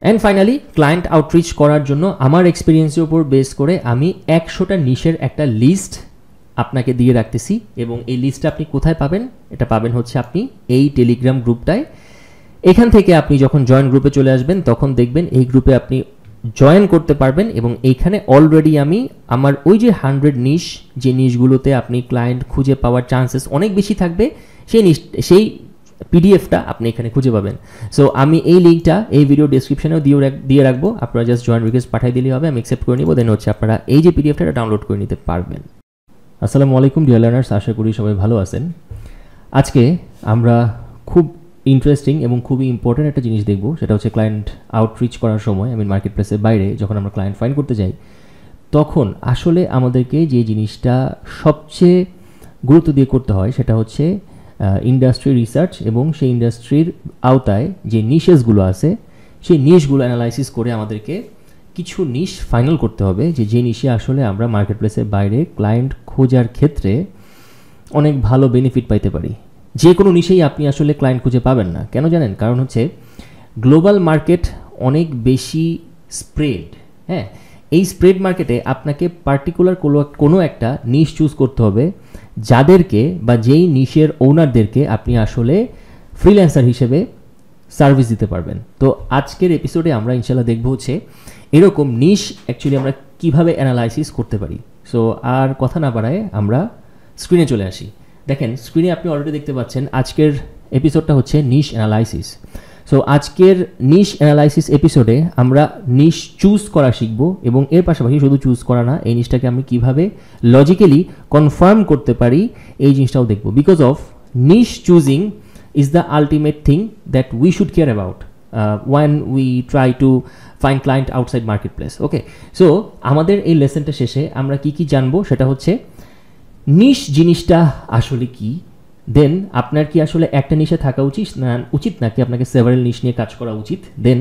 And finally client outreach করার জন্য আমার এক্সপিরিয়েন্সের উপর বেস করে আমি 100টা নিশের একটা লিস্ট আপনাকে দিয়ে রাখতেছি এবং এই লিস্টটা আপনি কোথায় পাবেন? এটা পাবেন হচ্ছে আপনি এই টেলিগ্রাম গ্রুপটায়। এখান থেকে আপনি যখন জয়েন গ্রুপে চলে আসবেন তখন দেখবেন এই গ্রুপে আপনি জয়েন করতে পারবেন এবং এইখানে অলরেডি আমি আমার ওই যে 100 নিশ, যে নিশগুলোতে আপনি ক্লায়েন্ট খুঁজে পাওয়ার চান্সেস অনেক বেশি থাকবে, সেই পিডিএফটা আপনি এখানে খুঁজে পাবেন। সো আমি এই লিঙ্কটা এই ভিডিও ডেসক্রিপশনেও দিয়ে রাখবো, আপনারা জাস্ট জয়েন রিকোয়েস্ট পাঠিয়ে দিলেই হবে, আমি অ্যাকসেপ্ট করে নিব, দেন হচ্ছে আপনারা এই যে পিডিএফটা ডাউনলোড করে নিতে পারবেন। আসসালামু আলাইকুম ডিয়ার লার্নার্স, আশা করি সবাই ভালো আছেন। আজকে আমরা খুব ইন্টারেস্টিং এবং খুবই ইম্পর্টেন্ট একটা জিনিস দেখব, সেটা হচ্ছে ক্লায়েন্ট আউটরিচ করার সময়, মার্কেট প্লেসের বাইরে যখন আমরা ক্লায়েন্ট ফাইন্ড করতে যাই তখন আসলে আমাদেরকে যে জিনিসটা সবচেয়ে গুরুত্ব দিয়ে করতে হয় সেটা হচ্ছে ইন্ডাস্ট্রি রিসার্চ এবং সেই ইন্ডাস্ট্রির আওতায় যে নিশেসগুলো আছে সেই নিশগুলো অ্যানালাইসিস করে আমাদেরকে কিছু নিশ ফাইনাল করতে হবে যে নিশে আসলে আমরা মার্কেট প্লেসের বাইরে ক্লায়েন্ট খোঁজার ক্ষেত্রে অনেক ভালো বেনিফিট পাইতে পারি। যে কোনো নিশেই আপনি আসলে ক্লায়েন্ট খুঁজে পাবেন না, কেন জানেন? কারণ হচ্ছে গ্লোবাল মার্কেট অনেক বেশি স্প্রেড। হ্যাঁ, এই স্প্রেড মার্কেটে আপনাকে পার্টিকুলার কোনো একটা নিশ চুজ করতে হবে যাদেরকে বা যেই নিশের ওনারদেরকে আপনি আসলে ফ্রিল্যান্সার হিসেবে সার্ভিস দিতে পারবেন। তো আজকের এপিসোডে আমরা ইনশাল্লাহ দেখব হচ্ছে এরকম নিশ অ্যাকচুয়ালি আমরা কিভাবে অ্যানালাইসিস করতে পারি। সো আর কথা না বাড়ায় আমরা স্ক্রিনে চলে আসি। দেখেন, স্ক্রিনে আপনি অলরেডি দেখতে পাচ্ছেন আজকের এপিসোডটা হচ্ছে নিশ অ্যানালাইসিস। সো আজকের নিশ অ্যানালাইসিস এপিসোডে আমরা নিশ চুজ করা শিখব এবং এর পাশাপাশি শুধু চুজ করা না, এই নিশটাকে আমি কীভাবে লজিক্যালি কনফার্ম করতে পারি এই জিনিসটাও দেখব। Because of niche choosing is the ultimate thing that we should care about when we try to find client outside marketplace. Okay, so আমাদের এই লেসনটা শেষে আমরা কি জানবো সেটা হচ্ছে নিশ জিনিসটা আসলে কি, দেন আপনার কি আসলে একটা নিশে থাকা উচিত নাকি আপনাকে সেভারাল নিশ নিয়ে কাজ করা উচিত। দেন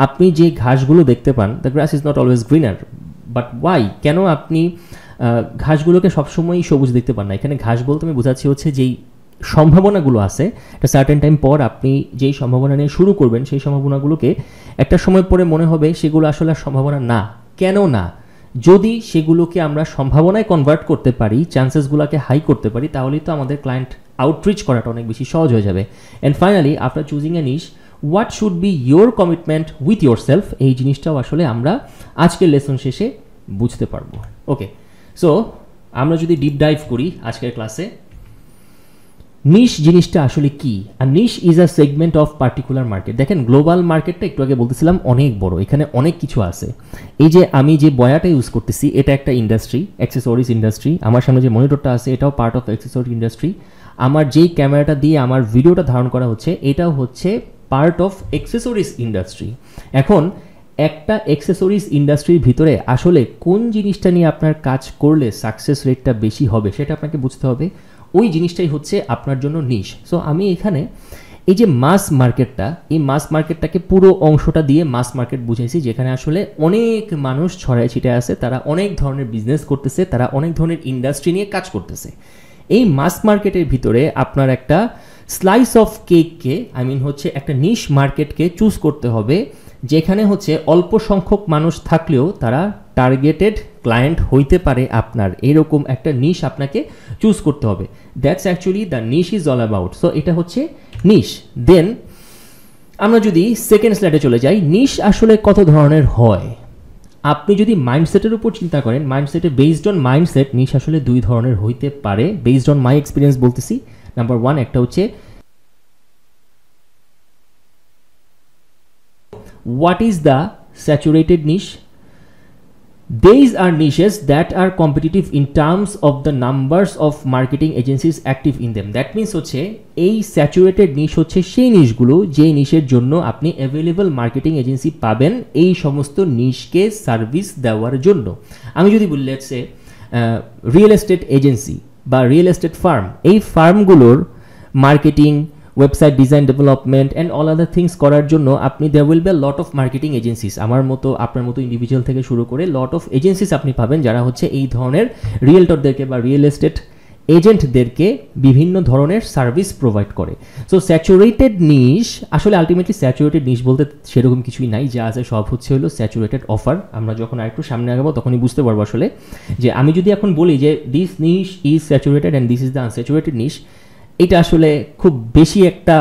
আপনি যে ঘাসগুলো দেখতে পান, the grass is not always greener, but why, কেন আপনি ঘাসগুলোকে সবসময়ই সবুজ দেখতে পান না? এখানে ঘাস বলতে আমি বোঝাচ্ছি হচ্ছে যেই সম্ভাবনাগুলো আছে, একটা সার্টেন টাইম পর আপনি যেই সম্ভাবনা নিয়ে শুরু করবেন সেই সম্ভাবনাগুলোকে একটা সময় পরে মনে হবে সেগুলো আসলে সম্ভাবনা না। কেন না? যদি সেগুলোকে আমরা সম্ভাবনায় কনভার্ট করতে পারি, চান্সেসগুলোকে হাই করতে পারি, তাহলেই তো আমাদের ক্লায়েন্ট আউটরিচ করাটা অনেক বেশি সহজ হয়ে যাবে। And finally after choosing a niche, what should be your commitment with your self, এই জিনিসটাও আসলে আমরা আজকের লেসন শেষে বুঝতে পারবো। ওকে, সো আমরা যদি ডিপ ডাইভ করি আজকের ক্লাসে, নিশ জিনিসটা আসলে কি? আর niche is a segment of particular market. দেখেন, গ্লোবাল মার্কেটটা একটু আগে বলতেছিলাম অনেক বড়, এখানে অনেক কিছু আছে। এই যে আমি যে বয়াটা ইউজ করতেছি এটা একটা ইন্ডাস্ট্রি, অ্যাক্সেসরিজ ইন্ডাস্ট্রি। আমার সামনে যে মনিটরটা আছে এটাও পার্ট অফ অ্যাক্সেসরি ইন্ডাস্ট্রি। আমার যেই ক্যামেরাটা দিয়ে আমার ভিডিওটা ধারণ করা হচ্ছে এটাও হচ্ছে পার্ট অফ অ্যাক্সেসরিজ ইন্ডাস্ট্রি। এখন একটা অ্যাক্সেসরিজ ইন্ডাস্ট্রির ভিতরে আসলে কোন জিনিসটা নিয়ে আপনার কাজ করলে সাকসেস রেটটা বেশি হবে সেটা আপনাকে বুঝতে হবে। ওই জিনিসটাই হচ্ছে আপনার জন্য নিশ। সো আমি এখানে এই যে মাস মার্কেটটা, এই মাস মার্কেটটাকে পুরো অংশটা দিয়ে মাস মার্কেট বুঝাইছি, যেখানে আসলে অনেক মানুষ ছড়ায় ছিটায় আছে, তারা অনেক ধরনের বিজনেস করতেছে, তারা অনেক ধরনের ইন্ডাস্ট্রি নিয়ে কাজ করতেছে। এই মাস মার্কেটের ভিতরে আপনার একটা স্লাইস অফ কেককে, হচ্ছে একটা নিশ মার্কেটকে চুজ করতে হবে, যেখানে হচ্ছে অল্প সংখ্যক মানুষ থাকলেও তারা টার্গেটেড ক্লায়েন্ট হইতে পারে আপনার, এরকম একটা নিশ আপনাকে চুজ করতে হবে। That's actually the niche is all about. So এটা হচ্ছে নিশ। দেন আমরা যদি সেকেন্ড স্লাইডে চলে যাই, নিশ আসলে কত ধরনের হয়? আপনি যদি মাইন্ডসেটের উপর চিন্তা করেন, মাইন্ডসেটে বেসড অন মাইন্ডসেট নিশ আসলে দুই ধরনের হইতে পারে, বেসড অন মাই এক্সপিরিয়েন্স বলতেছি। নাম্বার ওয়ান, একটা হচ্ছে what is the saturated niche? These are niches that are competitive in terms of the numbers of marketing agencies active in them. That means হচ্ছে এই স্যাচুরেটেড নিশ হচ্ছে সেই নিশগুলো যে নিশের জন্য আপনি অ্যাভেলেবল মার্কেটিং এজেন্সি পাবেন এই সমস্ত নিশকে সার্ভিস দেওয়ার জন্য। আমি যদি বলি হচ্ছে রিয়েল এস্টেট এজেন্সি বা রিয়েল এস্টেট ফার্ম, এই ফার্মগুলোর marketing, website design, development and all other things করার জন্য আপনি there will be lot of marketing agencies. আমার মতো আপনার মতো ইন্ডিভিজুয়াল থেকে শুরু করে লট অফ এজেন্সিস আপনি পাবেন যারা হচ্ছে এই ধরনের রিয়েলটরদেরকে বা রিয়েল এস্টেট এজেন্টদেরকে বিভিন্ন ধরনের সার্ভিস প্রোভাইড করে। সো স্যাচুরেটেড নিশ আসলে আলটিমেটলি স্যাচুরেটেড নিশ বলতে সেরকম কিছুই নাই, যা আছে সব হচ্ছে হলো স্যাচুরেটেড অফার। আমরা যখন আরেকটু সামনে আগাবো তখনই বুঝতে পারবো আসলে যে আমি যদি এখন বলি যে this niche is saturated and this is the unsaturated niche, এটা আসলে খুব বেশি একটা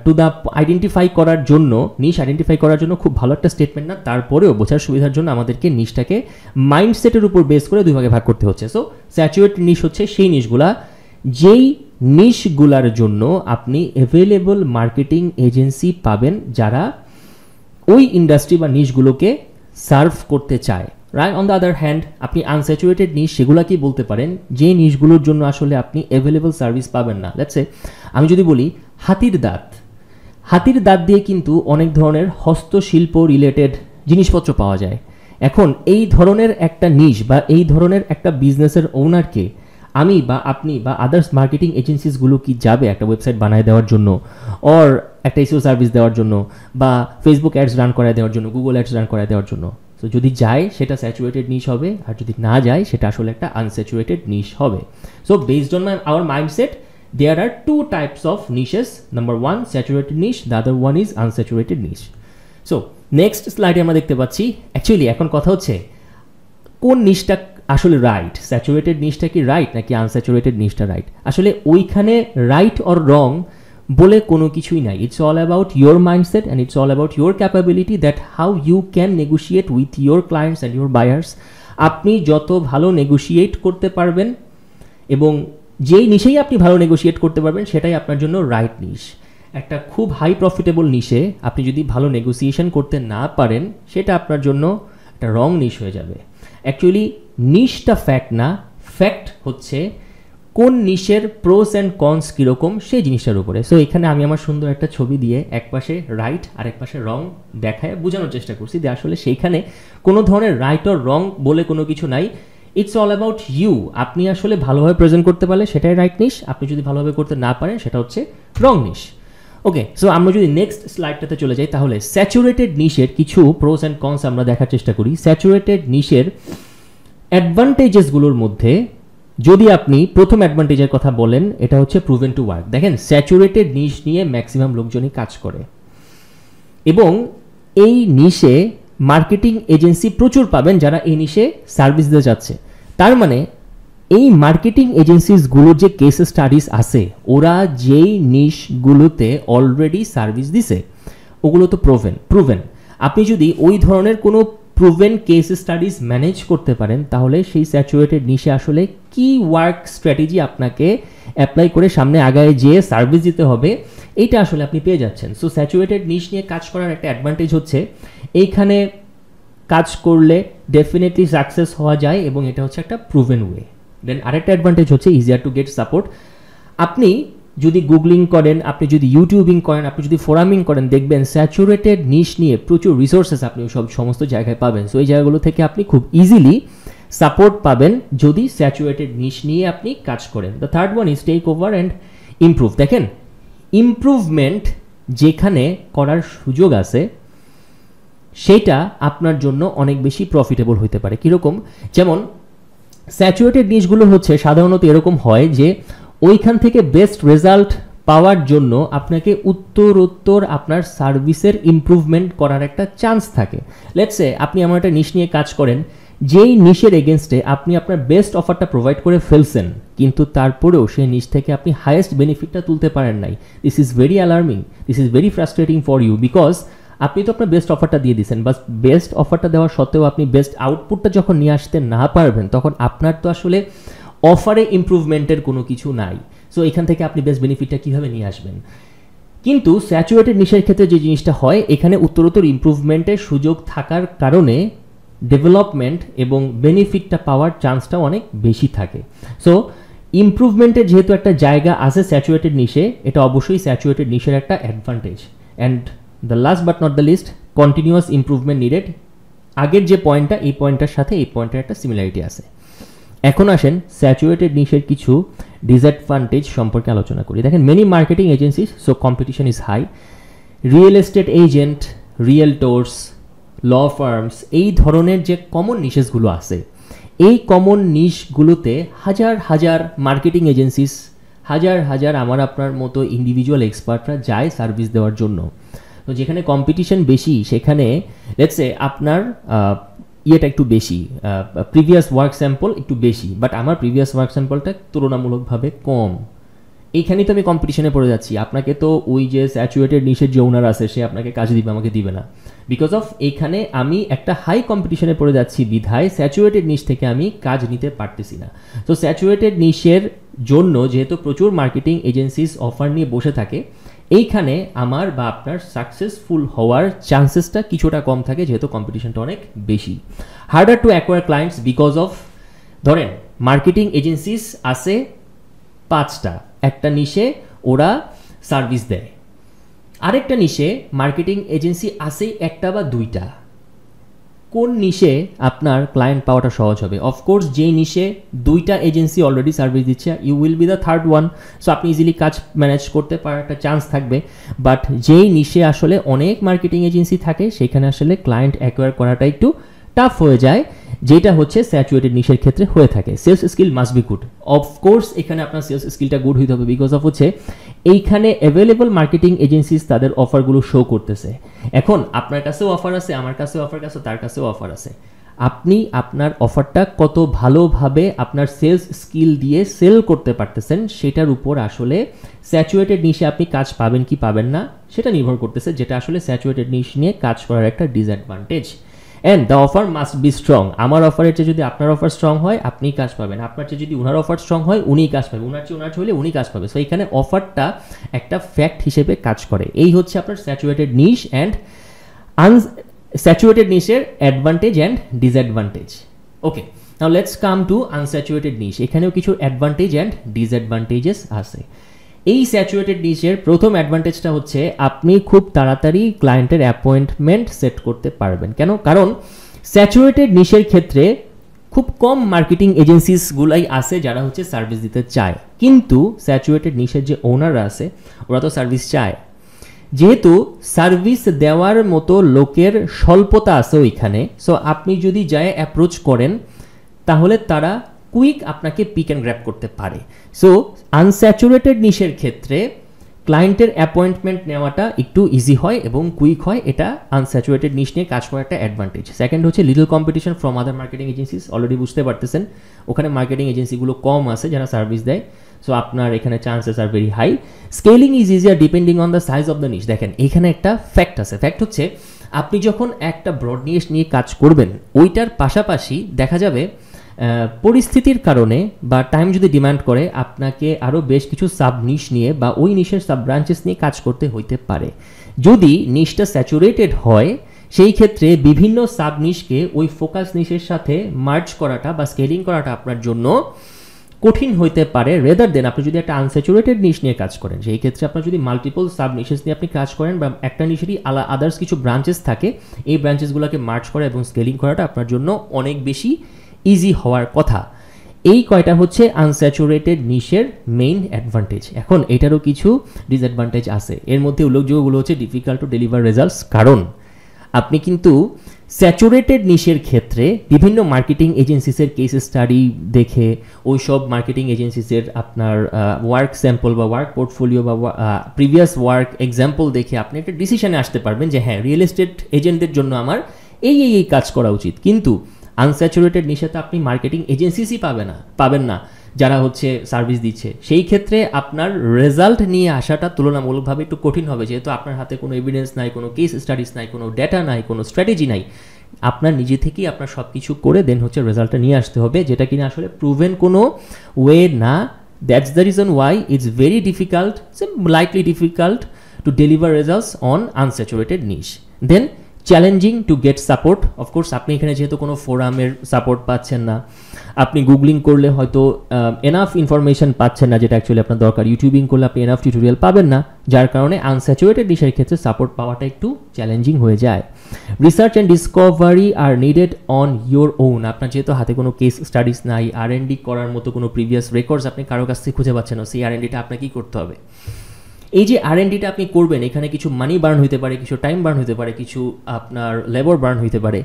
টু দ্য আইডেন্টিফাই করার জন্য, নিশ আইডেন্টিফাই করার জন্য খুব ভালো একটা স্টেটমেন্ট না। তারপরেও বোঝার সুবিধার জন্য আমাদেরকে নিশটাকে মাইন্ডসেটের উপর বেস করে দুই ভাগে ভাগ করতে হচ্ছে। সো স্যাচুরেটেড নিশ হচ্ছে সেই নিশগুলা যেই নিশগুলার জন্য আপনি অ্যাভেলেবল মার্কেটিং এজেন্সি পাবেন যারা ওই ইন্ডাস্ট্রি বা নিশগুলোকে সার্ভ করতে চায়, right? On the other hand আপনি আনস্যাচুরেটেড নিশ সেগুলাকেই বলতে পারেন যে নিশগুলোর জন্য আসলে আপনি অ্যাভেলেবল সার্ভিস পাবেন না। লেটস সে আমি যদি বলি হাতির দাঁত দিয়ে কিন্তু অনেক ধরনের হস্তশিল্প রিলেটেড জিনিসপত্র পাওয়া যায়। এখন এই ধরনের একটা নিশ বা এই ধরনের একটা বিজনেসের ওনারকে আমি বা আপনি বা আদার্স মার্কেটিং এজেন্সিসগুলো কি যাবে একটা ওয়েবসাইট বানায় দেওয়ার জন্য, অর একটা এসইও সার্ভিস দেওয়ার জন্য, বা ফেসবুক অ্যাডস রান করায় দেওয়ার জন্য, গুগল অ্যাডস রান করায় দেওয়ার জন্য? তো যদি যায় সেটা স্যাচুরেটেড নিশ হবে, আর যদি না যায় সেটা আসলে একটা আনস্যাচুরেটেড নিশ হবে। So based on our mindset there are two types of niches. Number one, saturated niche. The other one is unsaturated niche. So next slide আমরা দেখতে পাচ্ছি অ্যাকচুয়ালি এখন কথা হচ্ছে কোন নিশটা আসলে রাইট, স্যাচুরেটেড নিশটা কি রাইট নাকি আনস্যাচুরেটেড নিশটা রাইট? আসলে ওইখানে রাইট অর রং বলে কোনো কিছুই নাই। It's all about your mindset and it's all about your capability that how you can negotiate with your clients and your buyers. আপনি যত ভালো নেগোশিয়েট করতে পারবেন এবং যেই নিশেই আপনি ভালো নেগোশিয়েট করতে পারবেন সেটাই আপনার জন্য রাইট নিশ। একটা খুব হাই প্রফিটেবল নিশে আপনি যদি ভালো নেগোসিয়েশন করতে না পারেন সেটা আপনার জন্য একটা রং নিশ হয়ে যাবে। অ্যাকচুয়ালি নিশটা ফ্যাক্ট না, ফ্যাক্ট হচ্ছে কোন নিশের প্রোস অ্যান্ড কনস কীরকম সেই জিনিসটার উপরে। সো এখানে আমি আমার সুন্দর একটা ছবি দিয়ে এক পাশে রাইট আর এক পাশে রং দেখায় বোঝানোর চেষ্টা করছি যে আসলে সেইখানে কোনো ধরনের রাইট অর রং বলে কোনো কিছু নাই। It's all about you. আপনি আসলে ভালোভাবে প্রেজেন্ট করতে পারলে সেটাই রাইট নিশ, আপনি যদি ভালোভাবে করতে না পারেন সেটা হচ্ছে রং নিশ। ওকে, সো আমরা যদি নেক্সট স্লাইডটাতে চলে যাই তাহলে স্যাচুরেটেড নিশের কিছু প্রোস অ্যান্ড কনস আমরা দেখার চেষ্টা করি। স্যাচুরেটেড নিশের অ্যাডভান্টেজেসগুলোর মধ্যে যদি আপনি প্রথম অ্যাডভান্টেজের কথা বলেন এটা হচ্ছে প্রুভেন টু ওয়ার্ক। দেখেন স্যাচুরেটেড নিশ নিয়ে ম্যাক্সিমাম লোকজনই কাজ করে এবং এই নিশে মার্কেটিং এজেন্সি প্রচুর পাবেন যারা এই নিশে সার্ভিস দিতে যাচ্ছে। তার মানে এই মার্কেটিং এজেন্সিসগুলোর যে কেস স্টাডিজ আছে ওরা যেই নিশগুলোতে অলরেডি সার্ভিস দিছে ওগুলো তো প্রুভেন। আপনি যদি ওই ধরনের কোনো প্রুভেন কেস স্টাডিজ ম্যানেজ করতে পারেন তাহলে সেই স্যাচুরেটেড নিশে আসলে কি ওয়ার্ক স্ট্র্যাটেজি আপনাকে অ্যাপ্লাই করে সামনে আগায় যেয়ে সার্ভিস দিতে হবে এইটা আসলে আপনি পেয়ে যাচ্ছেন। সো স্যাচুরেটেড নিশ নিয়ে কাজ করার একটা অ্যাডভান্টেজ হচ্ছে এইখানে কাজ করলে ডেফিনেটলি সাকসেস হওয়া যায় এবং এটা হচ্ছে একটা প্রুভেন ওয়ে। দেন আরেকটা অ্যাডভান্টেজ হচ্ছে ইজিয়ার টু গেট সাপোর্ট। আপনি যদি গুগলিং করেন, আপনি যদি ইউটিউবিং করেন, আপনি যদি ফোরামিং করেন দেখবেন স্যাচুরেটেড নিশ নিয়ে প্রচুর রিসোর্সেস আপনি সমস্ত জায়গায় পাবেন। সো এই জায়গাগুলো থেকে আপনি খুব ইজিলি সাপোর্ট পাবেন যদি স্যাচুরেটেড নিশ নিয়ে আপনি কাজ করেন। The third one is take over and improve. দেখেন ইমপ্রুভমেন্ট যেখানে করার সুযোগ আছে সেটা আপনার জন্য অনেক বেশি প্রফিটেবল হতে পারে। কীরকম? যেমন স্যাচুরেটেড নিশগুলো হচ্ছে সাধারণত এরকম হয় যে ওইখান থেকে বেস্ট রেজাল্ট পাওয়ার জন্য আপনাকে উত্তরোত্তর আপনার সার্ভিসের ইমপ্রুভমেন্ট করার একটা চান্স থাকে। লেটস সে আপনি এমন একটা নিশ নিয়ে কাজ করেন যেই নিশের এগেনস্টে আপনি আপনার বেস্ট অফারটা প্রোভাইড করে ফেলছেন কিন্তু তারপরেও সেই নিশ থেকে আপনি হাইয়েস্ট বেনিফিটটা তুলতে পারেন নাই। This is very alarming, this is very frustrating for you because আপনি তো আপনার বেস্ট অফারটা দিয়ে দিচ্ছেন, বাট বেস্ট অফারটা দেওয়ার সত্ত্বেও আপনি বেস্ট আউটপুটটা যখন নিয়ে আসতে না পারবেন তখন আপনার তো আসলে অফারে ইমপ্রুভমেন্টের কোনো কিছু নাই। সো এখান থেকে আপনি বেস্ট বেনিফিটটা কীভাবে নিয়ে আসবেন? কিন্তু স্যাচুরেটেড নিশের ক্ষেত্রে যে জিনিসটা হয় এখানে উত্তরোত্তর ইমপ্রুভমেন্টের সুযোগ থাকার কারণে ডেভেলপমেন্ট এবং বেনিফিটটা পাওয়ার চান্সটা অনেক বেশি থাকে। সো ইমপ্রুভমেন্টের যেহেতু একটা জায়গা আছে স্যাচুরেটেড নিশে, এটা অবশ্যই স্যাচুরেটেড নিশের একটা advantage. And the last but not the least, continuous improvement needed. আগের যে পয়েন্টটা এই পয়েন্টটার সাথে এই পয়েন্টের একটা সিমিলারিটি আছে। এখন আসেন স্যাচুরেটেড নিশের কিছু ডিসঅ্যাডভান্টেজ সম্পর্কে আলোচনা করি। দেখেন many marketing agencies, so competition is high. Real estate agent, realtors, law firms, এই ধরনের যে কমন নিশেসগুলো আছে এই কমন নিশগুলোতে হাজার হাজার মার্কেটিং এজেন্সিস, হাজার হাজার আমার আপনার মতো ইন্ডিভিজুয়াল এক্সপার্টরা যায় সার্ভিস দেওয়ার জন্য। তো যেখানে কম্পিটিশন বেশি সেখানে লেটস সে আপনার ইয়েটা একটু বেশি, প্রিভিয়াস ওয়ার্ক স্যাম্পল একটু বেশি, বাট আমার প্রিভিয়াস ওয়ার্ক স্যাম্পলটা তুলনামূলকভাবে কম। এইখানেই তো আমি কম্পিটিশনে পড়ে যাচ্ছি। আপনাকে তো ওই যে স্যাচুরেটেড নিশের যে ওনার আছে সে আপনাকে কাজ দিবে, আমাকে দিবে না। বিকজ অফ এইখানে আমি একটা হাই কম্পিটিশনে পড়ে যাচ্ছি বিধায় স্যাচুরেটেড নিশ থেকে আমি কাজ নিতে পারতেছি না। তো স্যাচুরেটেড নিশের জন্য যেহেতু প্রচুর মার্কেটিং এজেন্সিস অফার নিয়ে বসে থাকে, এইখানে আমার বা আপনার সাকসেসফুল হওয়ার চান্সেসটা কিছুটা কম থাকে যেহেতু কম্পিটিশনটা অনেক বেশি। Harder to acquire clients because of, ধরেন মার্কেটিং এজেন্সিস আছে 5টা, একটা নিশে ওরা সার্ভিস দেয়, আরেকটা নিশে মার্কেটিং এজেন্সি আছে 1টা বা 2টা। কোন নিশে আপনার ক্লায়েন্ট পাওয়াটা সহজ হবে? অফকোর্স যেই নিশে 2টা এজেন্সি অলরেডি সার্ভিস দিচ্ছে, you will be the third one, so আপনি ইজিলি কাজ ম্যানেজ করতে পারার একটা চান্স থাকবে। বাট যেই নিশে আসলে অনেক মার্কেটিং এজেন্সি থাকে সেখানে আসলে ক্লায়েন্ট অ্যাকোয়ার করাটা একটু টাফ হয়ে যায়, যেটা হচ্ছে স্যাচুরেটেড নিশের ক্ষেত্রে হয়ে থাকে। Sales skill must be good. Of course এখানে আপনার সেলস স্কিলটা গুড হইতে হবে, বিকজ অফ হচ্ছে এইখানে অ্যাভেলেবল মার্কেটিং এজেন্সিস তাদের অফারগুলো শো করতেছে। এখন আপনার কাছেও অফার আছে, আমার কাছেও অফার আছে, তার কাছেও অফার আছে। আপনি আপনার অফারটা কত ভালোভাবে আপনার সেলস স্কিল দিয়ে সেল করতে পারতেছেন সেটার উপর আসলে স্যাচুরেটেড নিশে আপনি কাজ পাবেন কি পাবেন না সেটা নির্ভর করতেছে, যেটা আসলে স্যাচুরেটেড নিশ নিয়ে কাজ করার একটা disadvantage. And the offer must be strong. আমার অফারের চেয়ে যদি আপনার অফার স্ট্রং হয় আপনি কাজ পাবেন, আপনার চেয়ে যদি ওনার অফার স্ট্রং হয় উনি কাজ পাবেন, ওনার চেয়ে হলে উনি কাজ পাবে। সো এখানে অফারটা একটা ফ্যাক্ট হিসেবে কাজ করে। এই হচ্ছে আপনার স্যাচুরেটেড নিশ অ্যান্ড আনস্যাচুরেটেড নিশের advantage and disadvantage. Okay, now let's come to unsaturated niche. এখানেও কিছু অ্যাডভান্টেজ অ্যান্ড ডিসঅ্যাডভান্টেজেস আছে। এই স্যাচুরেটেড নিশের প্রথম অ্যাডভান্টেজটা হচ্ছে আপনি খুব তাড়াতাড়ি ক্লায়েন্টের অ্যাপয়েন্টমেন্ট সেট করতে পারবেন। কেন? কারণ স্যাচুরেটেড নিশের ক্ষেত্রে খুব কম মার্কেটিং এজেন্সিসগুলাই আছে যারা হচ্ছে সার্ভিস দিতে চায়, কিন্তু স্যাচুরেটেড নিশের যে ওনাররা আছে ওরা তো সার্ভিস চায়। যেহেতু সার্ভিস দেওয়ার মতো লোকের স্বল্পতা আছে ওইখানে, সো আপনি যদি যায় অ্যাপ্রোচ করেন তাহলে তারা কুইক আপনাকে পিক অ্যান্ড গ্র্যাব করতে পারে। সো আনস্যাচুরেটেড নিশের ক্ষেত্রে ক্লায়েন্টের অ্যাপয়েন্টমেন্ট নেওয়াটা একটু ইজি হয় এবং কুইক হয়, এটা আনস্যাচুরেটেড নিশ নিয়ে কাজ করার একটা অ্যাডভান্টেজ। সেকেন্ড হচ্ছে little competition from other marketing agencies. Already বুঝতে পারতেছেন ওখানে মার্কেটিং এজেন্সিগুলো কম আছে যারা সার্ভিস দেয়, সো আপনার এখানে chances are very high. Scaling is easier depending on the size of the niche. দেখেন এখানে একটা ফ্যাক্ট আছে, ফ্যাক্ট হচ্ছে আপনি যখন একটা ব্রড নিশ নিয়ে কাজ করবেন ওইটার পাশাপাশি দেখা যাবে পরিস্থিতির কারণে বা টাইম যদি ডিমান্ড করে আপনাকে আরও বেশ কিছু সাব নিশ নিয়ে বা ওই নিশের সাব ব্রাঞ্চেস নিয়ে কাজ করতে হইতে পারে। যদি নিশটা স্যাচুরেটেড হয় সেই ক্ষেত্রে বিভিন্ন সাব নিশকে ওই ফোকাস নিশের সাথে মার্জ করাটা বা স্কেলিং করাটা আপনার জন্য কঠিন হইতে পারে, রেদার দেন আপনি যদি একটা আনস্যাচুরেটেড নিশ নিয়ে কাজ করেন। সেই ক্ষেত্রে আপনার যদি মাল্টিপল সাব নিশেস নিয়ে আপনি কাজ করেন বা একটা নিশেরই আদার্স কিছু ব্রাঞ্চেস থাকে, এই ব্রাঞ্চেসগুলোকে মার্জ করা এবং স্কেলিং করাটা আপনার জন্য অনেক বেশি ইজি হওয়ার কথা। এই কয়টা হচ্ছে আনস্যাচুরেটেড নিশের মেইন অ্যাডভান্টেজ। এখন এটারও কিছু ডিসঅ্যাডভান্টেজ আছে। এর মধ্যে উল্লেখযোগ্যগুলো হচ্ছে ডিফিকাল্ট টু ডেলিভার রেজাল্টস, কারণ আপনি কিন্তু স্যাচুরেটেড নিশের ক্ষেত্রে বিভিন্ন মার্কেটিং এজেন্সিসের কেস স্টাডি দেখে ওই সব মার্কেটিং এজেন্সিসের আপনার ওয়ার্ক স্যাম্পল বা ওয়ার্ক পোর্টফোলিও বা প্রিভিয়াস ওয়ার্ক এক্সাম্পল দেখে আপনি একটা ডিসিশনে আসতে পারবেন যে হ্যাঁ রিয়েল এস্টেট এজেন্টদের জন্য আমার এই কাজ করা উচিত। কিন্তু আনস্যাচুরেটেড নিশেতে আপনি মার্কেটিং এজেন্সিসই পাবেন না যারা হচ্ছে সার্ভিস দিচ্ছে। সেই ক্ষেত্রে আপনার রেজাল্ট নিয়ে আসাটা তুলনামূলকভাবে একটু কঠিন হবে, যেহেতু আপনার হাতে কোনো এভিডেন্স নাই, কোনো কেস স্টাডিজ নাই, কোনো ডেটা নাই, কোনো স্ট্র্যাটেজি নাই। আপনার নিজে থেকেই আপনার সব কিছু করে দেন হচ্ছে রেজাল্টটা নিয়ে আসতে হবে, যেটা কিনা আসলে প্রুভেন কোনো ওয়ে না। That's the reason why it's very difficult, likely difficult to deliver results on unsaturated niche. Then challenging to get support. Of course আপনি এখানে যেহেতু কোনো ফোরামের সাপোর্ট পাচ্ছেন না, আপনি গুগলিং করলে হয়তো এনাফ ইনফরমেশন পাচ্ছেন না যেটা অ্যাকচুয়ালি আপনার দরকার, ইউটিউবিং করলে আপনি এনাফ টিউটোরিয়াল পাবেন না, যার কারণে আনস্যাচুরেটেড নিশের ক্ষেত্রে সাপোর্ট পাওয়াটা একটু চ্যালেঞ্জিং হয়ে যায়। Research and Discovery are needed on your own. আপনার যেহেতু হাতে কোনো কেস স্টাডিজ নাই, R&D করার মতো কোনো প্রিভিয়াস রেকর্ডস আপনি কারো কাছ থেকে খুঁজে পাচ্ছেন না, সেই R&Dটা আপনাকেই করতে হবে। এই যে R&Dটা আপনি করবেন, এখানে কিছু মানি বার্ন হতে পারে, কিছু টাইম বার্ন হতে পারে, কিছু আপনার লেবার বার্ন হতে পারে,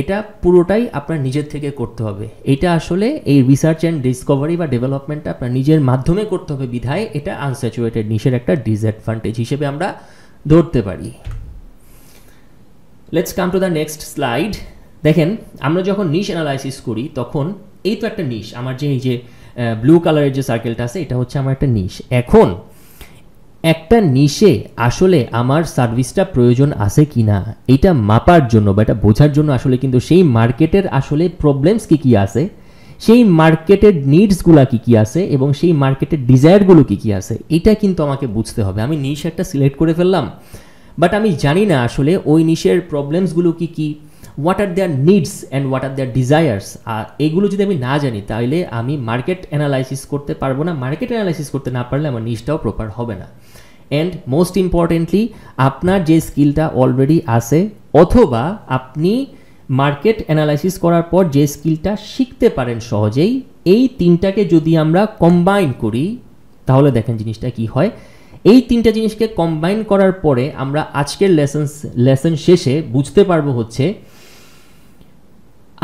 এটা পুরোটাই আপনার নিজের থেকে করতে হবে। এটা আসলে এই রিসার্চ অ্যান্ড ডিসকভারি বা ডেভেলপমেন্টটা আপনার নিজের মাধ্যমে করতে হবে, বিধায় এটা আনস্যাচুরেটেড নিশের একটা ডিসঅ্যাডভান্টেজ হিসেবে আমরা ধরতে পারি। Let's come to the next slide. দেখেন, আমরা যখন নিশ অ্যানালাইসিস করি তখন এই তো একটা নিশ, আমার যে এই যে ব্লু কালারের যে সার্কেলটা আছে এটা হচ্ছে আমার একটা নিশ। এখন একটা নিশে আসলে আমার সার্ভিসটা প্রয়োজন আছে কি না এটা মাপার জন্য বা এটা বোঝার জন্য আসলে কিন্তু সেই মার্কেটের আসলে প্রবলেমস কি আছে, সেই মার্কেটের নিডসগুলো কি আছে এবং সেই মার্কেটের ডিজায়ারগুলো কি আছে, এটা কিন্তু আমাকে বুঝতে হবে। আমি নিশ একটা সিলেক্ট করে ফেললাম, বাট আমি জানি না আসলে ওই নিশের প্রবলেমসগুলো কি, what are their needs and what are their desires. আর এগুলো যদি আমি না জানি তাহলে আমি মার্কেট অ্যানালাইসিস করতে পারবো না। মার্কেট অ্যানালাইসিস করতে না পারলে আমার নিশটাও প্রপার হবে না। অ্যান্ড মোস্ট ইম্পর্টেন্টলি, আপনার যে স্কিলটা অলরেডি আছে অথবা আপনি মার্কেট অ্যানালাইসিস করার পর যে স্কিলটা শিখতে পারেন সহজেই, এই তিনটাকে যদি আমরা কম্বাইন করি তাহলে দেখেন জিনিসটা কি হয়। এই তিনটা জিনিসকে কম্বাইন করার পরে আমরা আজকের লেসন শেষে বুঝতে পারবো হচ্ছে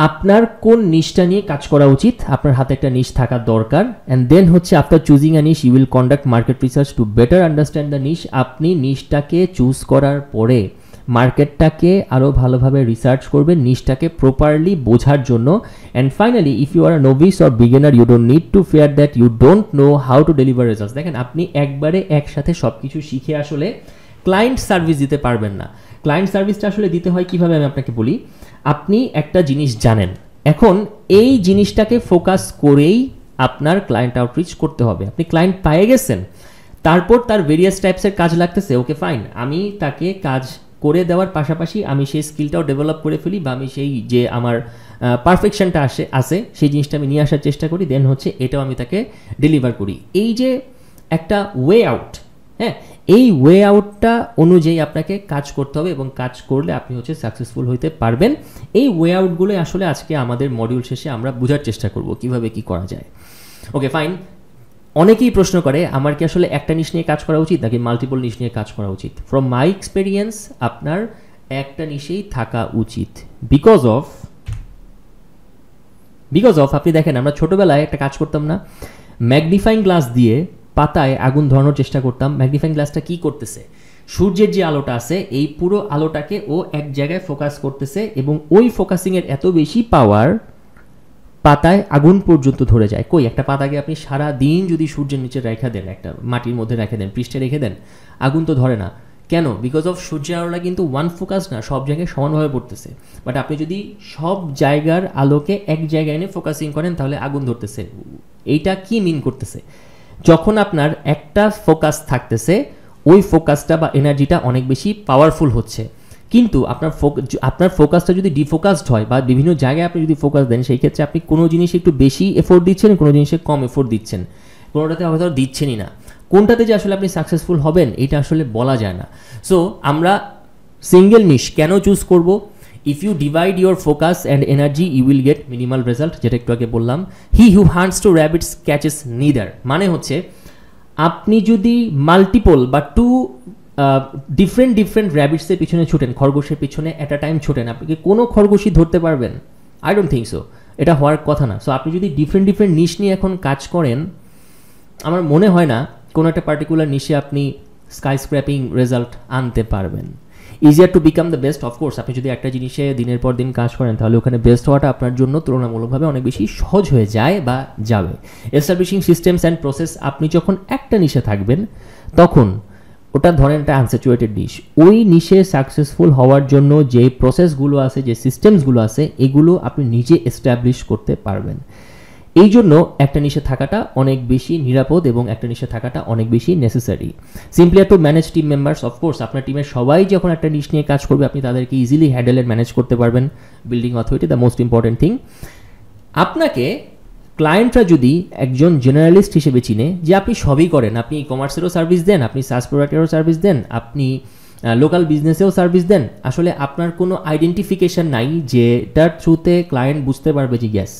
আপনার কোন নিশটা নিয়ে কাজ করা উচিত। আপনার হাতে একটা নিশ থাকা দরকার। অ্যান্ড দেন হচ্ছে after choosing a niche you will conduct market research to better understand the niche. আপনি নিশটাকে চুজ করার পরে মার্কেটটাকে আরও ভালোভাবে রিসার্চ করবেন নিশটাকে প্রপারলি বোঝার জন্য। And finally if you are a novice or beginner you don't need to fear that you don't know how to deliver results. দেখেন, আপনি একবারে একসাথে সব কিছু শিখে আসলে ক্লায়েন্ট সার্ভিস দিতে পারবেন না। ক্লায়েন্ট সার্ভিসটা আসলে দিতে হয় কিভাবে আমি আপনাকে বলি। আপনি একটা জিনিস জানেন, এখন এই জিনিসটাকে ফোকাস করেই আপনার ক্লায়েন্ট আউটরিচ করতে হবে। আপনি ক্লায়েন্ট পেয়ে গেছেন, তারপর তার ভেরিয়াস টাইপসের কাজ লাগতেছে, ওকে ফাইন, আমি তাকে কাজ করে দেওয়ার পাশাপাশি আমি সেই স্কিলটাও ডেভেলপ করে ফেলি বা আমি সেই যে আমার পারফেকশনটা আসে সেই জিনিসটা আমি নিয়ে আসার চেষ্টা করি, দেন হচ্ছে এটাও আমি তাকে ডেলিভার করি। এই যে একটা ওয়ে আউট, হ্যাঁ, এই ওয়ে আউটটা অনুযায়ী আপনাকে কাজ করতে হবে এবং কাজ করলে আপনি হচ্ছে সাকসেসফুল হইতে পারবেন। এই ওয়ে আউটগুলো আসলে আজকে আমাদের মডিউল শেষে আমরা বোঝার চেষ্টা করব কিভাবে কি করা যায়। Okay fine. অনেকেই প্রশ্ন করে আমার কি আসলে একটা নিশ নিয়ে কাজ করা উচিত নাকি মাল্টিপল নিশ নিয়ে কাজ করা উচিত। ফ্রম মাই এক্সপিরিয়েন্স আপনার একটা নিশেই থাকা উচিত। বিকজ অফ আপনি দেখেন, আমরা ছোটবেলায় একটা কাজ করতাম না, ম্যাগনিফাইং গ্লাস দিয়ে পাতায় আগুন ধরানোর চেষ্টা করতাম। ম্যাগনিফাইং গ্লাসটা কি করতেছে, সূর্যের যে আলোটা আছে এই পুরো আলোটাকে ও এক জায়গায় ফোকাস করতেছে এবং ওই ফোকাসিংয়ের এত বেশি পাওয়ার পাতায় আগুন পর্যন্ত ধরে যায়। কই, একটা পাতাকে আপনি সারা দিন যদি সূর্যের নিচে রেখে দেন, একটা মাটির মধ্যে রেখে দেন, পৃষ্ঠে রেখে দেন, আগুন তো ধরে না। কেন? বিকজ অফ সূর্যের আলোটা কিন্তু ওয়ান ফোকাস না, সব জায়গায় সমানভাবে পড়তেছে। বাট আপনি যদি সব জায়গার আলোকে এক জায়গায় এনে ফোকাসিং করেন তাহলে আগুন ধরতেছে। এইটা কি মিন করতেছে? যখন আপনার একটা ফোকাস থাকতেছে ওই ফোকাসটা বা এনার্জিটা অনেক বেশি পাওয়ারফুল হচ্ছে, কিন্তু আপনার ফোকাসটা যদি ডিফোকাসড হয় বা বিভিন্ন জায়গায় আপনি যদি ফোকাস দেন, সেই ক্ষেত্রে আপনি কোনো জিনিসে একটু বেশি এফোর্ট দিচ্ছেন, কোনো জিনিসে কম এফোর্ট দিচ্ছেন, কোনোটাতে হয়তো দিচ্ছেনই না। কোনটাতে যে আসলে আপনি সাকসেসফুল হবেন এটা আসলে বলা যায় না। সো আমরা সিঙ্গেল নিশ কেন চুজ করব? If you divide your focus and energy you will get minimal result, যেটা একটু আগে বললাম। He who hunts two rabbits catches neither, মানে হচ্ছে আপনি যদি মাল্টিপল বা টু ডিফারেন্ট র্যাবিটসের পিছনে ছুটেন, খরগোশের পিছনে অ্যাট আ টাইম ছুটেন, আপনি কি কোনো খরগোশই ধরতে পারবেন? আই ডোন্ট থিঙ্ক সো, এটা হওয়ার কথা না। সো আপনি যদি ডিফারেন্ট নিশ নিয়ে এখন কাজ করেন, আমার মনে হয় না কোনো একটা পার্টিকুলার নিশে আপনি স্কাই স্ক্র্যাপিং রেজাল্ট আনতে পারবেন। Easier to become the best, of course আপনি যদি একটা জিনিসে দিনের পর দিন কাজ করেন তাহলে ওখানে বেস্ট হওয়াটা আপনার জন্য তুলনামূলকভাবে অনেক বেশি সহজ হয়ে যায় বা যাবে। এস্টাবলিশিং সিস্টেমস অ্যান্ড প্রসেস, আপনি যখন একটা নিশে থাকবেন তখন ওটা ধরেন একটা আনস্যাচুরেটেড নিশ, ওই নিশে সাকসেসফুল হওয়ার জন্য যে প্রসেসগুলো আছে, যে সিস্টেমসগুলো আছে, এগুলো আপনি নিজে এস্টাবলিশ করতে পারবেন। এই জন্য একটা নিশে থাকাটা অনেক বেশি নিরাপদ এবং একটা নিশে থাকাটা অনেক বেশি necessary. Simply to manage team members, of course আপনার টিমের সবাই যখন একটা নিশ নিয়ে কাজ করবে আপনি তাদেরকে ইজিলি হ্যান্ডেল এন্ড ম্যানেজ করতে পারবেন। Building authority the most important thing. আপনাকে ক্লায়েন্টরা যদি একজন জেনারেলিস্ট হিসেবে চিনে যে আপনি সবই করেন, আপনি ই কমার্সেরও সার্ভিস দেন, আপনি সাস প্রোডাক্টেরও সার্ভিস দেন, আপনি লোকাল বিজনেসেও সার্ভিস দেন, আসলে আপনার কোনো আইডেন্টিফিকেশন নাই যেটার থ্রুতে ক্লায়েন্ট বুঝতে পারবে যে yes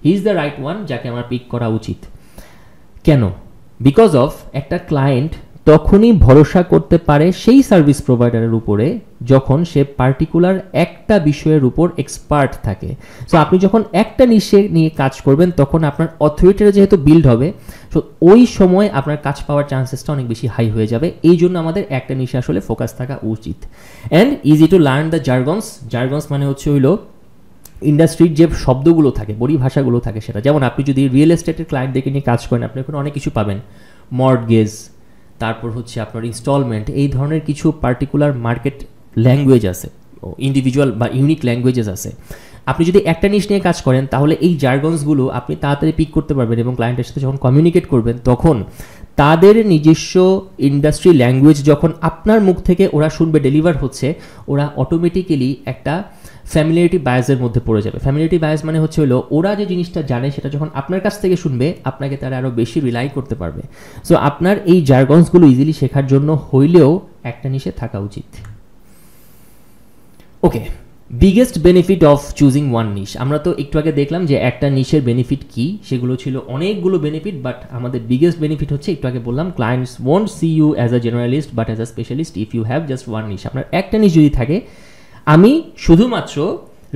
he is the right one যাকে আমার পিক করা উচিত। কেন? বিকজ অফ একটা ক্লায়েন্ট তখনই ভরসা করতে পারে সেই সার্ভিস প্রোভাইডারের উপরে যখন সে পার্টিকুলার একটা বিষয়ের উপর এক্সপার্ট থাকে। সো আপনি যখন একটা নিশে নিয়ে কাজ করবেন তখন আপনার অথরিটিটা যেহেতু বিল্ড হবে, সো ওই সময় আপনার কাজ পাওয়ার চান্সেসটা অনেক বেশি হাই হয়ে যাবে। এই জন্য আমাদের একটা নিশে আসলে ফোকাস থাকা উচিত। And easy to learn the jargons. Jargons মানে হচ্ছে হইলো ইন্ডাস্ট্রির যে শব্দগুলো থাকে, পরিভাষাগুলো থাকে, সেটা যেমন আপনি যদি রিয়েল এস্টেটের ক্লায়েন্টদেরকে নিয়ে কাজ করেন, আপনি ওখানে অনেক কিছু পাবেন, মর্টগেজ, তারপর হচ্ছে আপনার ইনস্টলমেন্ট, এই ধরনের কিছু পার্টিকুলার মার্কেট ল্যাঙ্গুয়েজ আছে, ইন্ডিভিজুয়াল বা ইউনিক ল্যাঙ্গুয়েজেস আছে। আপনি যদি একটা নিশ নিয়ে কাজ করেন তাহলে এই জার্গনসগুলো আপনি তাড়াতাড়ি পিক করতে পারবেন এবং ক্লায়েন্টের সাথে যখন কমিউনিকেট করবেন তখন তাদের নিজস্ব ইন্ডাস্ট্রি ল্যাঙ্গুয়েজ যখন আপনার মুখ থেকে ওরা শুনবে ডেলিভার হচ্ছে, ওরা অটোমেটিক্যালি একটা ফ্যামিলিয়ারিটি বায়াসের মধ্যে পড়ে যাবে। ফ্যামিলিয়ারিটি বায়াস মানে হচ্ছে হলো ওরা যে জিনিসটা জানে সেটা যখন আপনার কাছ থেকে শুনবে আপনাকে তারা আরও বেশি রিলাই করতে পারবে। সো আপনার এই জার্গনসগুলো ইজিলি শেখার জন্য হইলেও একটা নিশে থাকা উচিত। Okay, biggest benefit of choosing one niche. আমরা তো একটু আগে দেখলাম যে একটা নিশের বেনিফিট কি, সেগুলো ছিল অনেকগুলো বেনিফিট, বাট আমাদের বিগেস্ট বেনিফিট হচ্ছে একটু আগে বললাম, clients won't see you as a generalist but as a specialist if you have just one niche. আপনার একটা নিশ যদি থাকে, আমি শুধুমাত্র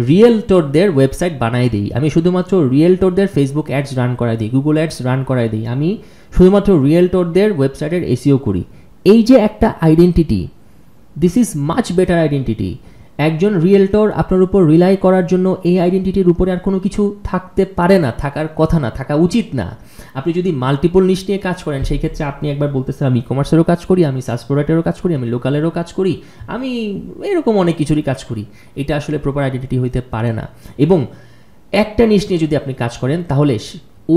রিয়েলটরদের ওয়েবসাইট বানাই দিই, আমি শুধুমাত্র রিয়েলটরদের ফেসবুক অ্যাডস রান করাই দিই, গুগল অ্যাডস রান করাই দিই, আমি শুধুমাত্র রিয়েলটরদের ওয়েবসাইটের এসইও করি। এই যে একটা identity, this is much better identity. একজন রিয়েলটর আপনার উপর রিলাই করার জন্য এই আইডেন্টিটির উপরে আর কোনো কিছু থাকতে পারে না, থাকার কথা না, থাকা উচিত না। আপনি যদি মাল্টিপল নিশ নিয়ে কাজ করেন সেই ক্ষেত্রে আপনি একবার বলতেছেন আমি ই কমার্সেরও কাজ করি, আমি সাস প্রোডাক্টেরও কাজ করি, আমি লোকালেরও কাজ করি, আমি এরকম অনেক কিছুরই কাজ করি, এটা আসলে প্রপার আইডেন্টিটি হইতে পারে না। এবং একটা নিশ নিয়ে যদি আপনি কাজ করেন তাহলে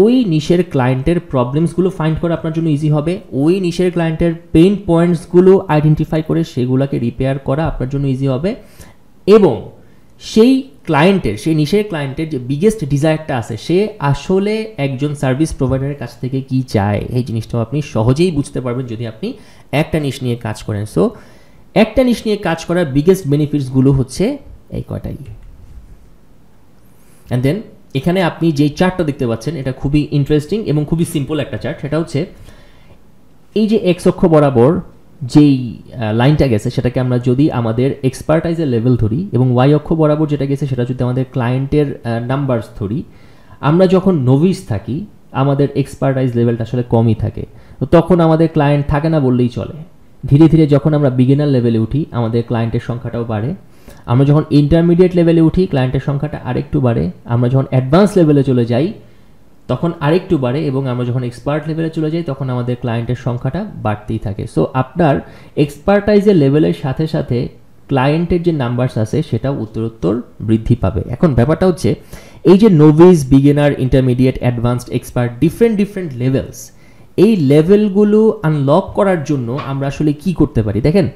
ওই নিশের ক্লায়েন্টের প্রবলেমসগুলো ফাইন্ড করা আপনার জন্য ইজি হবে, ওই নিশের ক্লায়েন্টের পেইন পয়েন্টসগুলো আইডেন্টিফাই করে সেগুলোকে রিপেয়ার করা আপনার জন্য ইজি হবে। এবং সেই ক্লায়েন্টের, সেই নিশের ক্লায়েন্টের যে বিগেস্ট ডিজায়ারটা আছে, সে আসলে একজন সার্ভিস প্রোভাইডারের কাছ থেকে কি চায়, এই জিনিসটাও আপনি সহজেই বুঝতে পারবেন যদি আপনি একটা নিশ নিয়ে কাজ করেন। সো একটা নিশ নিয়ে কাজ করার বিগেস্ট বেনিফিটসগুলো হচ্ছে এই কয়টাই। অ্যান্ড দেন এখানে আপনি যেই চার্টটা দেখতে পাচ্ছেন এটা খুবই ইন্টারেস্টিং এবং খুবই সিম্পল একটা চার্ট। সেটা হচ্ছে এই যে এক্স অক্ষ বরাবর যেই লাইনটা গেছে সেটাকে আমরা যদি আমাদের এক্সপার্টাইজের লেভেল ধরি এবং ওয়াই অক্ষ বরাবর যেটা গেছে সেটা যদি আমাদের ক্লায়েন্টের নাম্বারস ধরি, আমরা যখন নোভিস থাকি আমাদের এক্সপার্টাইজ লেভেলটা আসলে কমই থাকে, তো তখন আমাদের ক্লায়েন্ট থাকে না বললেই চলে। ধীরে ধীরে যখন আমরা বিগিনার লেভেলে উঠি আমাদের ক্লায়েন্টের সংখ্যাটাও বাড়ে, আমরা যখন ইন্টারমিডিয়েট লেভেলে উঠি ক্লায়েন্টের সংখ্যাটা আরেকটু বাড়ে, আমরা যখন অ্যাডভান্স লেভেলে চলে যাই তখন আরেকটু বাড়ে, এবং আমরা যখন এক্সপার্ট লেভেলে চলে যাই তখন আমাদের ক্লায়েন্টের সংখ্যাটা বাড়তেই থাকে। সো আপনার এক্সপার্টাইজের লেভেলের সাথে সাথে ক্লায়েন্টের যে নাম্বারস আছে সেটাও উত্তরোত্তর বৃদ্ধি পাবে। এখন ব্যাপারটা হচ্ছে এই যে novice, beginner, intermediate, advanced, expert, different levels, এই লেভেলগুলো আনলক করার জন্য আমরা আসলে কি করতে পারি? দেখেন,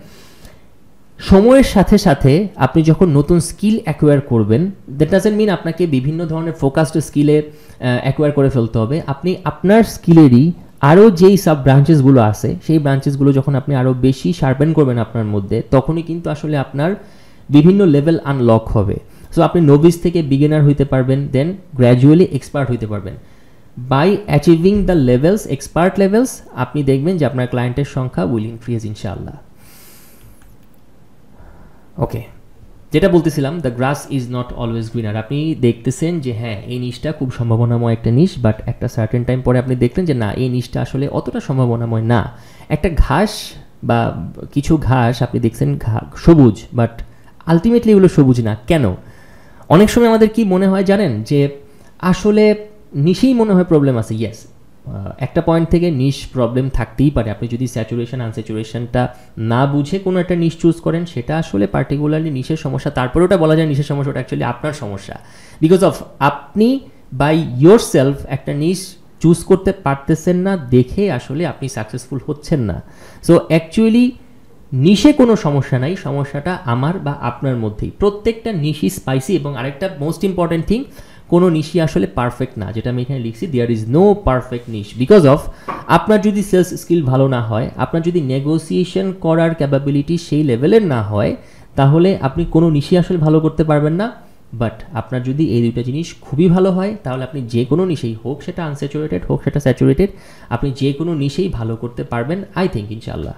সময়ের সাথে সাথে আপনি যখন নতুন স্কিল অ্যাকোয়ার করবেন, দ্যাট ডাজন্ট মিন আপনাকে বিভিন্ন ধরনের ফোকাসড স্কিলে অ্যাকোয়ার করে ফেলতে হবে। আপনি আপনার স্কিলেরই আরও যেই সাব ব্রাঞ্চেসগুলো আছে সেই ব্রাঞ্চেসগুলো যখন আপনি আরও বেশি শার্পেন করবেন আপনার মধ্যে, তখনই কিন্তু আসলে আপনার বিভিন্ন লেভেল আনলক হবে। সো আপনি নোভিস থেকে বিগিনার হইতে পারবেন, দেন গ্র্যাজুয়ালি এক্সপার্ট হইতে পারবেন। By achieving the levels, expert levels, আপনি দেখবেন যে আপনার ক্লায়েন্টের সংখ্যা উইল ইনক্রিজ ইনশাআল্লাহ। ওকে, যেটা বলতেছিলাম, the grass is not always greener. আপনি দেখতেছেন যে হ্যাঁ এই নিশটা খুব সম্ভাবনাময় একটা নিশ, বাট একটা সার্টেন টাইম পরে আপনি দেখলেন যে না, এই নিশটা আসলে অতটা সম্ভাবনাময় না। একটা ঘাস বা কিছু ঘাস আপনি দেখছেন সবুজ, বাট আলটিমেটলি এগুলো সবুজ না। কেন? অনেক সময় আমাদের কি মনে হয় জানেন, যে আসলে নিশেই মনে হয় প্রবলেম আছে। ইয়েস, একটা পয়েন্ট থেকে নিশ প্রবলেম থাকতেই পারে। আপনি যদি স্যাচুরেশন আনস্যাচুরেশনটা না বুঝে কোনো একটা নিশ চুজ করেন, সেটা আসলে পার্টিকুলারলি নিশের সমস্যা। তারপরে ওটা বলা যায় নিশের সমস্যাটা অ্যাকচুয়ালি আপনার সমস্যা, বিকজ অফ আপনি বাই ইয়োর সেলফ একটা নিশ চুজ করতে পারতেছেন না দেখে আসলে আপনি সাকসেসফুল হচ্ছেন না। সো অ্যাকচুয়ালি নিশে কোনো সমস্যা নাই, সমস্যাটা আমার বা আপনার মধ্যেই। প্রত্যেকটা নিশই স্পাইসি, এবং আরেকটা মোস্ট ইম্পর্টেন্ট থিং, কোনো নিশই আসলে পারফেক্ট না। যেটা আমি এখানে লিখছি, there is no perfect niche, because of আপনার যদি সেলস স্কিল ভালো না হয়, আপনার যদি নেগোসিয়েশন করার ক্যাপাবিলিটি সেই লেভেলের না হয়, তাহলে আপনি কোনো নিশই আসলে ভালো করতে পারবেন না। বাট আপনার যদি এই দুইটা জিনিস খুবই ভালো হয় তাহলে আপনি যে কোনো নিশেই, হোক সেটা আনস্যাচুরেটেড হোক সেটা স্যাচুরেটেড, আপনি যে কোনো নিশেই ভালো করতে পারবেন আই থিঙ্ক ইনশাল্লাহ।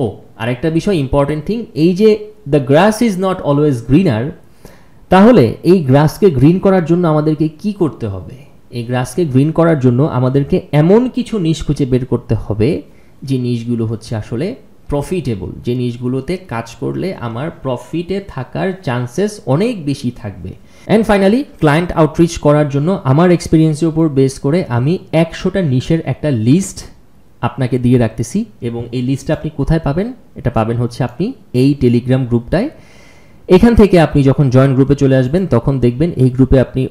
ও আরেকটা বিষয় ইম্পর্টেন্ট থিং, এই যে the grass is not always greener, তাহলে এই গ্রাসকে গ্রিন করার জন্য আমাদেরকে কি করতে হবে? এই গ্রাসকে গ্রিন করার জন্য আমাদেরকে এমন কিছু নিশ খুঁজে বের করতে হবে যে নিশগুলো হচ্ছে আসলে প্রফিটেবল, যে নিশগুলোতে কাজ করলে আমার প্রফিটে থাকার চান্সেস অনেক বেশি থাকবে। অ্যান্ড ফাইনালি ক্লায়েন্ট আউটরিচ করার জন্য আমার এক্সপিরিয়েন্সের উপর বেস করে আমি 100টা নিশের একটা লিস্ট আপনাকে দিয়ে রাখতেছি, এবং এই লিস্টটা আপনি কোথায় পাবেন? এটা পাবেন হচ্ছে আপনি এই টেলিগ্রাম গ্রুপটায়। এখান থেকে আপনি যখন জয়েন গ্রুপে চলে আসবেন তখন দেখবেন এই গ্রুপে আপনি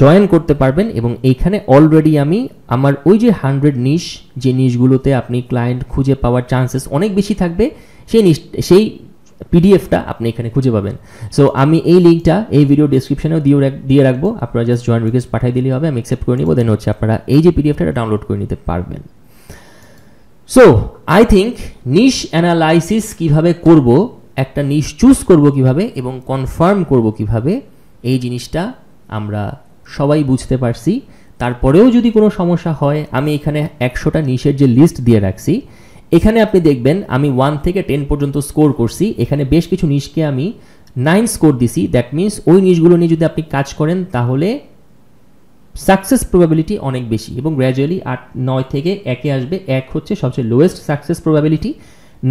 জয়েন করতে পারবেন, এবং এইখানে অলরেডি আমি আমার ওই যে 100 নিশ, যে নিশগুলোতে আপনি ক্লায়েন্ট খুঁজে পাওয়ার চান্সেস অনেক বেশি থাকবে, সেই পিডিএফটা আপনি এখানে খুঁজে পাবেন। সো আমি এই লিঙ্কটা এই ভিডিও ডেসক্রিপশনেও দিয়ে রাখবো, আপনারা জাস্ট জয়েন রিকোয়েস্ট পাঠিয়ে দিলেই হবে, আমি অ্যাকসেপ্ট করে নিব, দেন হচ্ছে আপনারা এই যে পিডিএফটা ডাউনলোড করে নিতে পারবেন। So I think niche analysis কিভাবে করব, একটা নিশ চুজ করব কিভাবে এবং কনফার্ম করব কিভাবে, এই জিনিসটা আমরা সবাই বুঝতে পারছি। তারপরেও যদি কোনো সমস্যা হয়, আমি এখানে 100টা নিশের যে লিস্ট দিয়ে রাখছি, এখানে আপনি দেখবেন আমি 1 থেকে 10 পর্যন্ত স্কোর করছি। এখানে বেশ কিছু নিশকে আমি 9 স্কোর দিছি। দ্যাট মিনস ওই নিশগুলো নিয়ে যদি আপনি কাজ করেন তাহলে সাকসেস প্রবাবিলিটি অনেক বেশি, এবং গ্র্যাজুয়ালি 8-9 থেকে 1-এ আসবে। 1 হচ্ছে সবচেয়ে লোয়েস্ট সাকসেস প্রবাবিলিটি,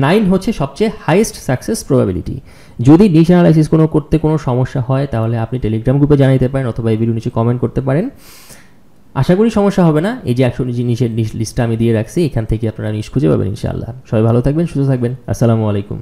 9 হচ্ছে সবচেয়ে হাইয়েস্ট সাকসেস প্রবাবিলিটি। যদি নিশ অ্যানালাইসিস করতে কোনো সমস্যা হয় তাহলে আপনি টেলিগ্রাম গ্রুপে জানাতে পারেন, অথবা এই ভিডিও নিচে কমেন্ট করতে পারেন। আশা করি সমস্যা হবে না। এই যে 100 নিশের লিস্টটা আমি দিয়ে রাখছি, এখান থেকে আপনারা নিশ খুঁজে পাবেন ইনশাআল্লাহ। সবাই ভালো থাকবেন, সুস্থ থাকবেন। আসসালামু আলাইকুম।